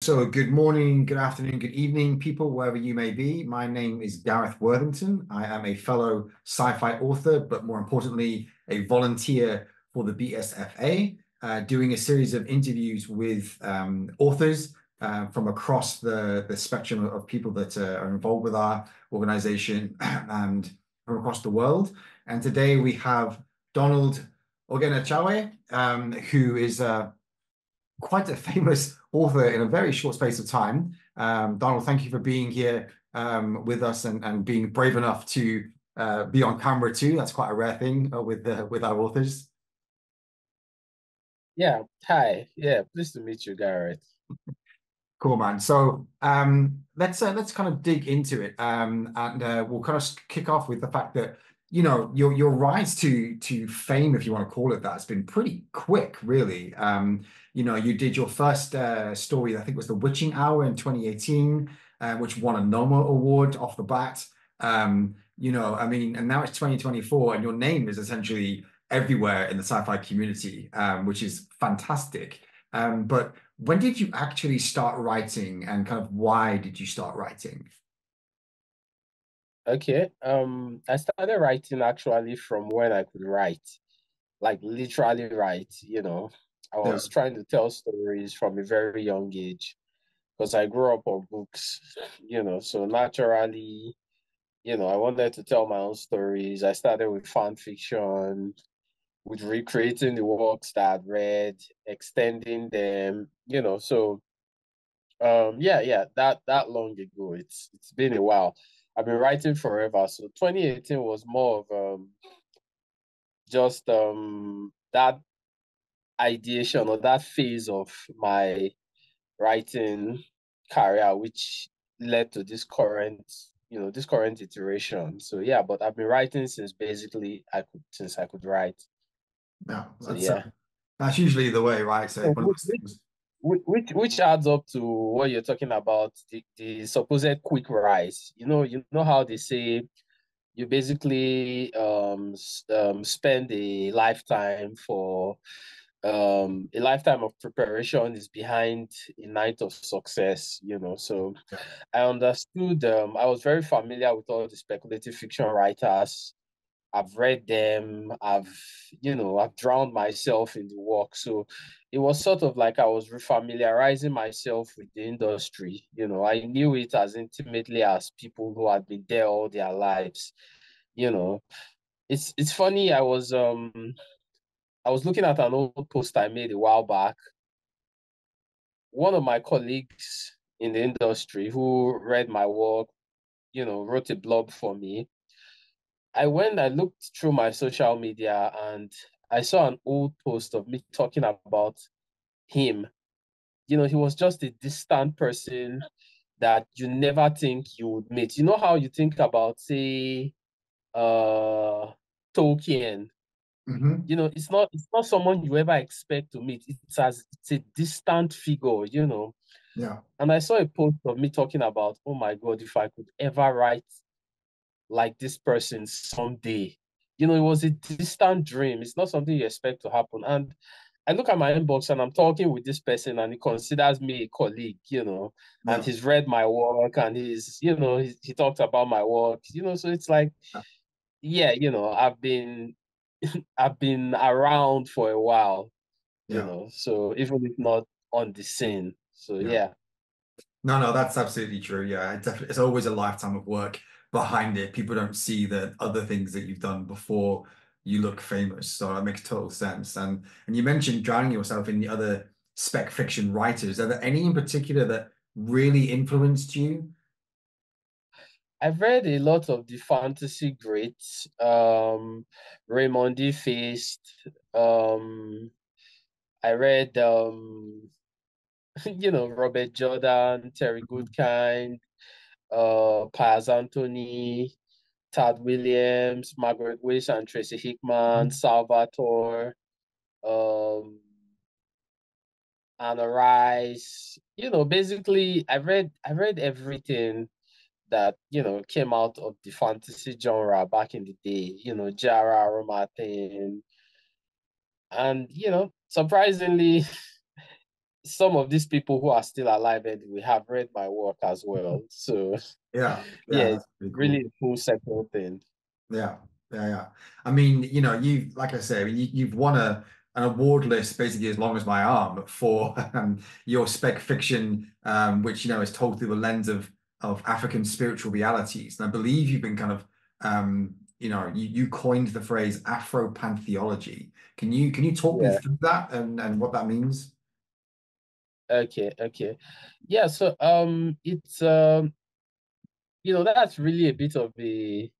So, good morning, good afternoon, good evening, people, wherever you may be. My name is Gareth Worthington. I am a fellow sci-fi author, but more importantly, a volunteer for the BSFA, doing a series of interviews with authors from across the spectrum of people that are involved with our organization and from across the world. And today we have Donald Oghenechovwe, who is quite a famous author in a very short space of time. Donald, thank you for being here with us and being brave enough to be on camera too. That's quite a rare thing with our authors. Yeah, hi. Yeah, pleased to meet you, Gareth. Cool, man. So let's kind of dig into it, and we'll kind of kick off with the fact that your rise to fame, if you want to call it that, has been pretty quick, really. You did your first story, I think it was The Witching Hour in 2018, which won a NOMA award off the bat. I mean, and now it's 2024, and your name is essentially everywhere in the sci-fi community, which is fantastic. But when did you actually start writing, and kind of why did you start writing? Okay. I started writing actually from when I could write, like literally write, I Yeah. was trying to tell stories from a very young age because I grew up on books, so naturally, I wanted to tell my own stories. I started with fan fiction, with recreating the works that I'd read, extending them, so yeah, that long ago. It's been a while. I've been writing forever. So 2018 was more of just that ideation or that phase of my writing career, which led to this current iteration. So yeah, but I've been writing since I could write. Yeah, So yeah. that's usually the way, right? So So one of those things. which adds up to what you're talking about, the supposed quick rise. You know how they say you basically spend a lifetime of preparation is behind a night of success. So Yeah. I understood, I was very familiar with all the speculative fiction writers. I've read them. I've drowned myself in the work. So it was sort of like I was refamiliarizing myself with the industry. I knew it as intimately as people who had been there all their lives. You know, it's funny. I was looking at an old post I made a while back. One of my colleagues in the industry who read my work, wrote a blog for me. I looked through my social media and I saw an old post of me talking about him. He was just a distant person that you never think you would meet. You know how you think about, say, Tolkien. Hmm. It's not someone you ever expect to meet. It's a distant figure. Yeah. And I saw a post of me talking about, oh my God, if I could ever write like this person someday. It was a distant dream. It's not something you expect to happen. And I look at my inbox and I'm talking with this person and he considers me a colleague, and Yeah. he's read my work and he talked about my work, so it's like, yeah, I've been around for a while, Yeah. so even if not on the scene. So Yeah. yeah. No, that's absolutely true. Yeah, it's always a lifetime of work behind it. People don't see the other things that you've done before you look famous. So that makes total sense. And you mentioned drowning yourself in the other spec fiction writers. Are there any in particular that really influenced you? I've read a lot of the fantasy greats, Raymond D. Feast. I read, Robert Jordan, Terry Mhm. Goodkind, Piers Anthony, Tad Williams, Margaret Weiss and Tracy Hickman, Salvatore, um, Anna Rice. Basically, I read everything that came out of the fantasy genre back in the day. J.R.R. R. Martin, and surprisingly, some of these people who are still alive and we have read my work as well. So Yeah, yeah, yeah, it's that's pretty really cool. a full circle thing. Yeah, yeah. I mean, you like I say, you've won an award list basically as long as my arm for your spec fiction, which is told through the lens of African spiritual realities. And I believe you've been kind of you coined the phrase Afro Pantheology. Can you talk me Yeah. through that and what that means? Okay. Yeah, so it's that's really a bit of a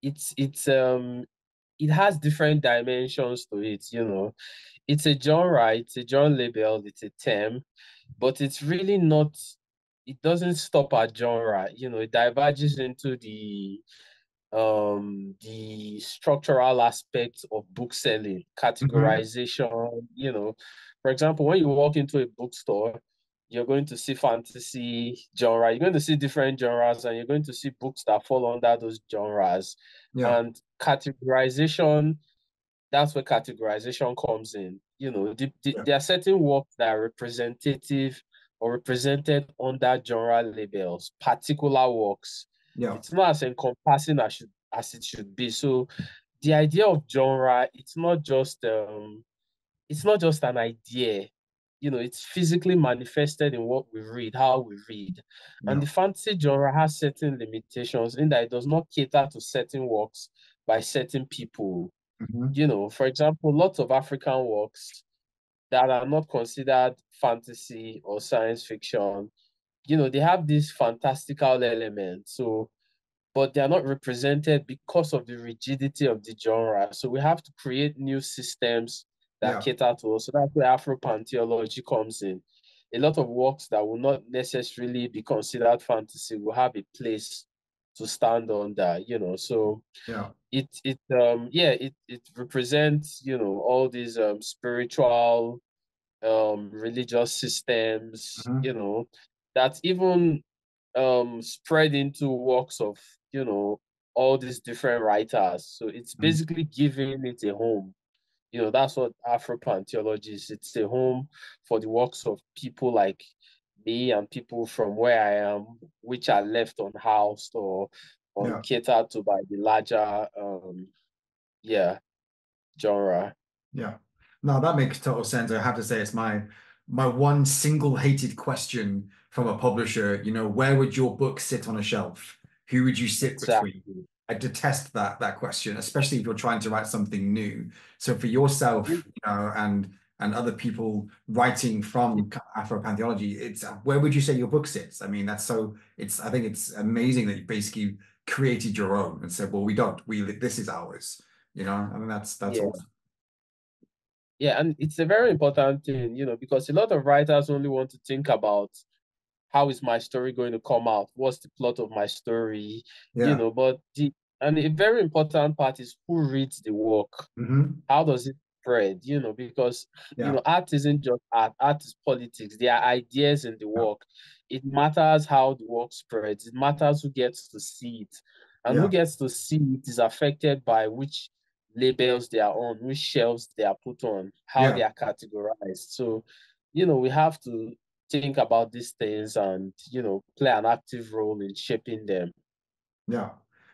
it's it has different dimensions to it. It's a genre, it's a genre label, it's a term, but it's really not, it doesn't stop at genre. It diverges into the structural aspects of book selling, Hmm. categorization. For example, when you walk into a bookstore, you're going to see fantasy genre, you're going to see different genres, and you're going to see books that fall under those genres. Yeah, And categorization, that's where categorization comes in. yeah, There are certain works that are representative or represented under genre labels, particular works. yeah, It's not as encompassing as it should be. So the idea of genre, it's not just an idea. It's physically manifested in what we read, how we read. And yeah. the fantasy genre has certain limitations in that it does not cater to certain works by certain people. Hmm. For example, lots of African works that are not considered fantasy or science fiction, they have this fantastical element. So, but they are not represented because of the rigidity of the genre. So we have to create new systems that Yeah, cater to us. So that's where Afro Pantheology comes in. A lot of works that will not necessarily be considered fantasy will have a place to stand under. So yeah. it represents all these spiritual religious systems Hmm. that even spread into works of all these different writers. So it's basically giving it a home. That's what Afro Pantheology is. It's a home for the works of people like me and people from where I am, which are left unhoused or Yeah. uncatered to by the larger yeah genre. Yeah. No, that makes total sense. I have to say it's my one single hated question from a publisher. Where would your book sit on a shelf? Who would you sit between? Exactly. I detest that question, especially if you're trying to write something new. So for yourself, and other people writing from Afro pantheology, it's where would you say your book sits? I mean, I think it's amazing that you basically created your own and said, well, we don't, this is ours. I mean, that's Yeah. awesome. Yeah, and it's a very important thing, because a lot of writers only want to think about how is my story going to come out? What's the plot of my story? Yeah. But and a very important part is who reads the work. Hmm. How does it spread? Because Yeah. art isn't just art is politics. There are ideas in the Yeah. work. It matters how the work spreads. It matters who gets to see it. And who Yeah. gets to see it is affected by which labels they are on, which shelves they are put on, how they Yeah. are categorized. So, we have to think about these things and, play an active role in shaping them. Yeah.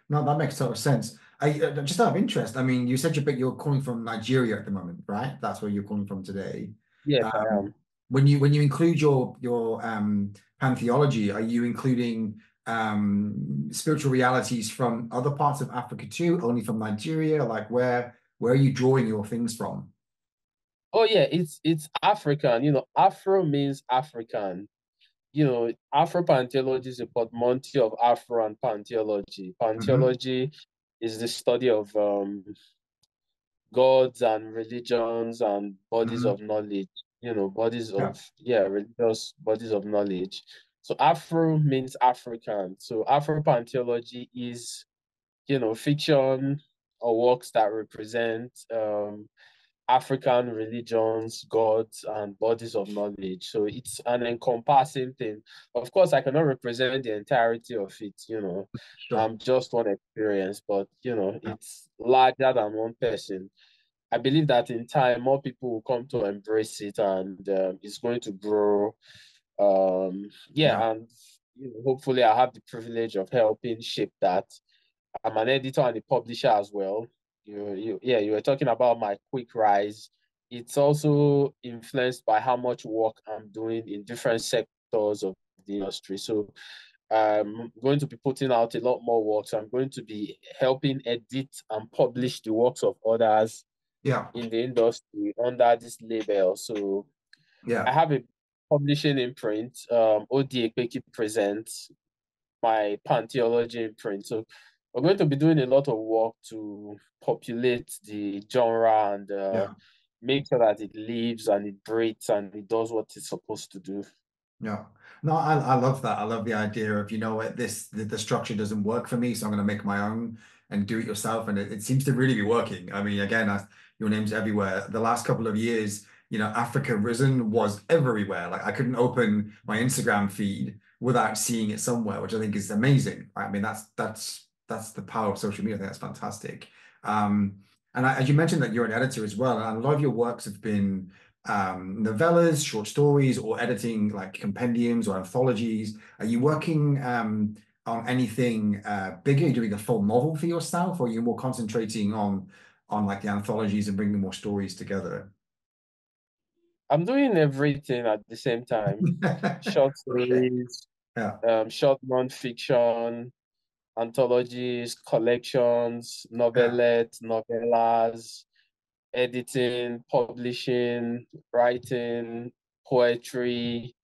No, that makes total sense. Just out of interest, I mean, you said you're calling from Nigeria at the moment, right? That's where you're calling from today. Yes, I Um, am. when you include your pantheology, are you including spiritual realities from other parts of Africa too, only from Nigeria? Like where are you drawing your things from? Oh yeah, it's African. Afro means African. Afro pantheology is a portmanteau of Afro and pantheology. Hmm. Pantheology is the study of gods and religions and bodies Hmm. of knowledge, bodies Yeah. of, religious bodies of knowledge. So Afro means African. So Afro pantheology is, fiction or works that represent African religions, gods, and bodies of knowledge. So it's an encompassing thing. Of course, I cannot represent the entirety of it. Sure. I'm just one experience, but Yeah. it's larger than one person. I believe that in time, more people will come to embrace it, and it's going to grow. Yeah. And hopefully I have the privilege of helping shape that. I'm an editor and a publisher as well. You were talking about my quick rise. It's also influenced by how much work I'm doing in different sectors of the industry. So I'm going to be putting out a lot more work. So I'm going to be helping edit and publish the works of others Yeah. in the industry under this label. So I Yeah. have a publishing imprint, Oghenechovwe Ekpeki Presents, my Pantheology imprint. So we're going to be doing a lot of work to populate the genre and Yeah. make sure that it lives and it breathes and it does what it's supposed to do. Yeah. No, I love that. I love the idea of, you know what, the structure doesn't work for me, so I'm going to make my own and do it yourself. And it seems to really be working. I mean, again, your name's everywhere. The last couple of years, you know, Africa Risen was everywhere. Like I couldn't open my Instagram feed without seeing it somewhere, which I think is amazing. I mean, that's the power of social media. I think that's fantastic. And as you mentioned that you're an editor as well, and a lot of your works have been novellas, short stories, or editing like compendiums or anthologies. Are you working on anything bigger? Are you doing a full novel for yourself, or are you more concentrating on like the anthologies and bringing more stories together? I'm doing everything at the same time. Short Okay. stories, Yeah. short non-fiction, anthologies, collections, Yeah. novelette, novellas, editing, publishing, writing, poetry,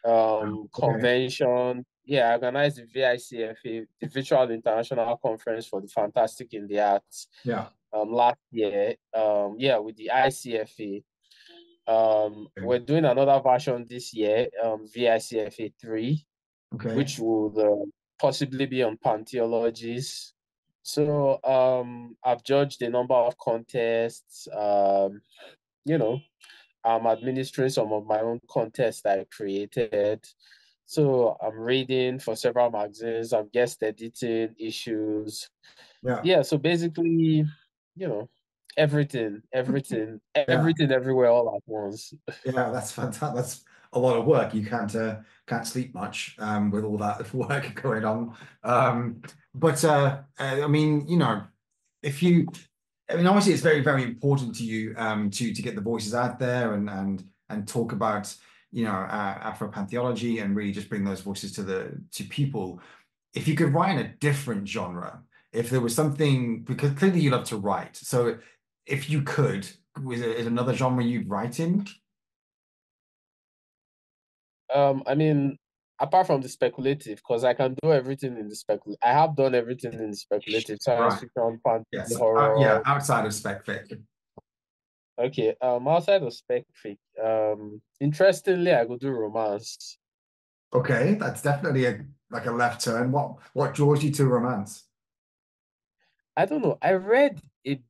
Okay. convention. Yeah, I organized the VICFA, the Virtual International Conference for the Fantastic in the Arts, Yeah. last year. With the ICFA. Okay. We're doing another version this year, VICFA 3, Okay. which would possibly be on Pantheologies. So I've judged a number of contests. You know, I'm administering some of my own contests that I created. So I'm reading for several magazines. I'm guest editing issues. Yeah. Yeah, so basically, you know, Yeah. everything, everywhere, all at once. Yeah, that's fantastic. That's a lot of work. You can't sleep much with all that work going on. I mean, you know, if you, I mean, obviously, it's very, very important to you to get the voices out there and talk about, you know, Afro Pantheology and really just bring those voices to people. If you could write in a different genre, if there was something, because clearly you love to write, so if you could, is another genre you'd write in? I mean, apart from the speculative, because I can do everything in the speculative. I have done everything in the speculative, science Right. fiction, fantasy, Yes. Yeah. horror. Outside of spec fiction. Okay. Outside of spec fic, interestingly, I could do romance. Okay, that's definitely a like a left turn. What draws you to romance? I don't know. I read a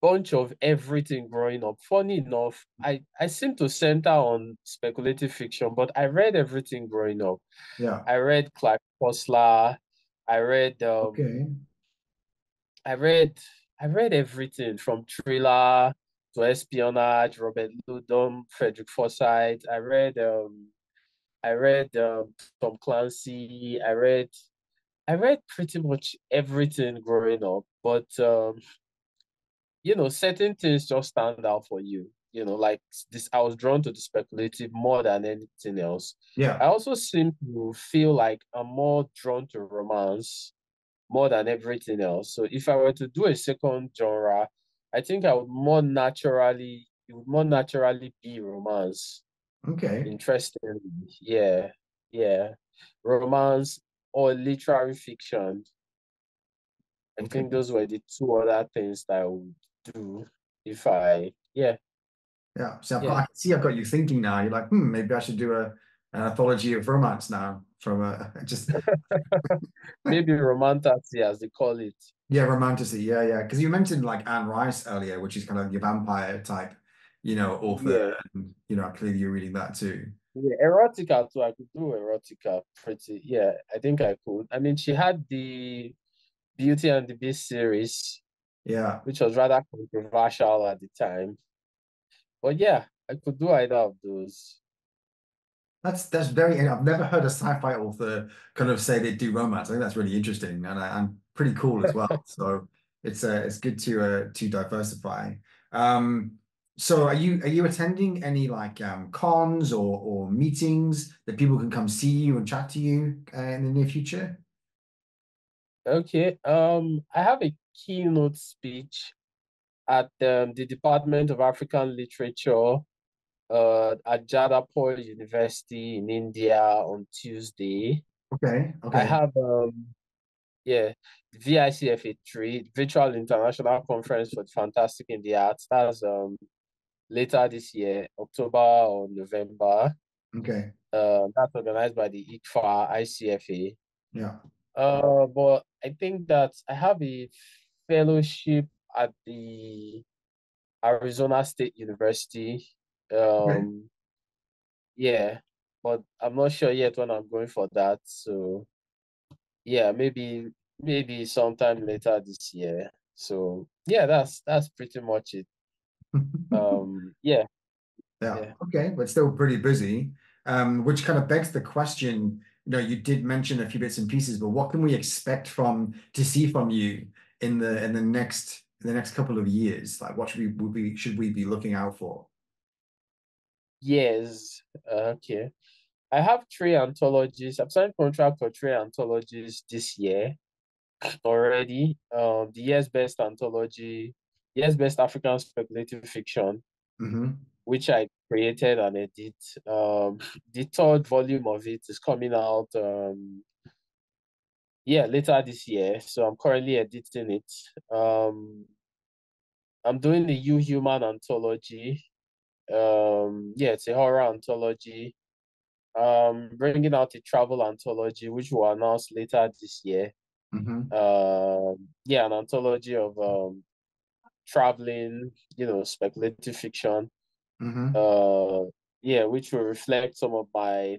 bunch of everything growing up. Funny enough, I seem to center on speculative fiction, but I read everything growing up. Yeah. I read Clive Cussler. I read Okay. I read I read everything from thriller to espionage, Robert Ludlum, Frederick Forsyth. I read Tom Clancy. I read pretty much everything growing up, but certain things just stand out for you. Like this, I was drawn to the speculative more than anything else. Yeah. I also seem to feel like I'm more drawn to romance more than everything else. So if I were to do a second genre, I think it would more naturally be romance. Okay. Interesting. Yeah. Yeah. Romance or literary fiction. I Okay. think those were the two other things that I would do if I, yeah, Yeah. So yeah. I can see I've got you thinking now. You're like, maybe I should do an anthology of romance now from just Maybe romantasy, as they call it. yeah, romantasy. Yeah, yeah. Because you mentioned like Anne Rice earlier, which is kind of your vampire type, you know, author. Yeah. And, you know, clearly you're reading that too. Yeah, erotica too. I could do erotica pretty. Yeah, I think I could. I mean, she had the Beauty and the Beast series. Yeah. which was rather controversial at the time. But yeah, I could do either of those. That's very. I've never heard a sci-fi author kind of say they do romance. I think that's really interesting and pretty cool as well. So it's good to diversify. Um, so are you attending any like cons or meetings that people can come see you and chat to you in the near future? Okay. I have a keynote speech at the Department of African Literature at Jadavpur University in India on Tuesday. Okay, I okay, have yeah, VICFA 3, Virtual International Conference for the Fantastic in the Arts. That's later this year, October or November. okay. That's organized by the ICFA, ICFA. Yeah. But I think that I have a fellowship at the Arizona State University. Okay. Um, yeah, but I'm not sure yet when I'm going for that. So yeah, maybe sometime later this year. So yeah, that's pretty much it. Yeah, Yeah. yeah. Okay. But still pretty busy. Which kind of begs the question, you did mention a few bits and pieces, but what can we expect to see from you in the next couple of years? Like what should we be looking out for? Yes. Okay. I have three anthologies. I've signed contract for three anthologies this year already. The year's best anthology, year's best African speculative fiction, Hmm. which I created and edit. The third volume of it is coming out yeah, later this year. So I'm currently editing it. I'm doing the You Human anthology. Yeah, it's a horror anthology. Bringing out a travel anthology, which will announce later this year. Hmm. Yeah, an anthology of traveling, speculative fiction. Hmm. Uh, yeah, which will reflect some of my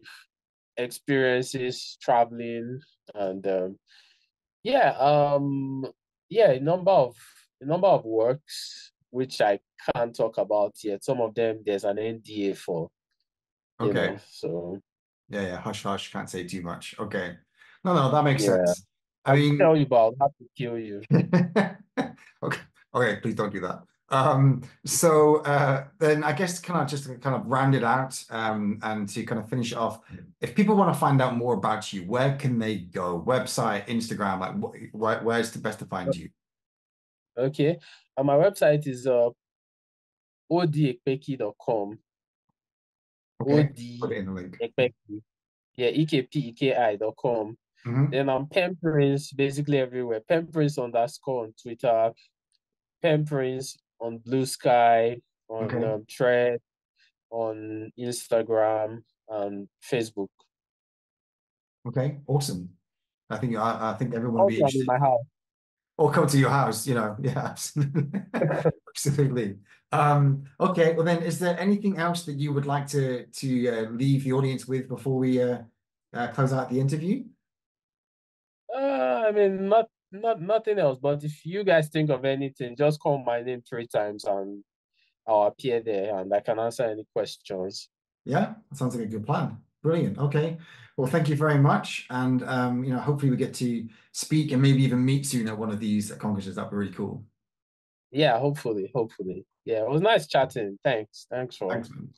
experiences traveling and yeah, yeah, a number of works which I can't talk about yet. Some of them there's an NDA for, Okay. so Yeah, yeah. Hush, hush. Can't say too much. Okay. No, no, that makes yeah. sense. I I'll mean, tell you, but I'll have to kill you. okay, okay, please don't do that. So then I guess kind of just to kind of round it out, and to kind of finish it off, if people want to find out more about you, where can they go? Website, Instagram, like where's the best to find you? Okay. And my website is odekpeki.com. Okay, Od put it in the link. Ekpeki. Yeah, ekpeki.com. Hmm. Then I'm Pemprince basically everywhere. Pemprince underscore on Twitter, Pemprince on Blue Sky, on Okay, Thread, on Instagram and Facebook. okay, awesome. I think everyone would be Also, I'm in interested. my house. Or come to your house, yeah, absolutely. Absolutely. Okay, well then, is there anything else that you would like to leave the audience with before we close out the interview? I mean, nothing else. But if you guys think of anything, just call my name three times and I'll appear there and I can answer any questions. Yeah, that sounds like a good plan. Brilliant. Okay. Well, thank you very much. And hopefully we get to speak and maybe even meet soon at one of these congresses. That'd be really cool. Yeah, hopefully. Yeah, it was nice chatting. Thanks. Thanks for Thanks, man.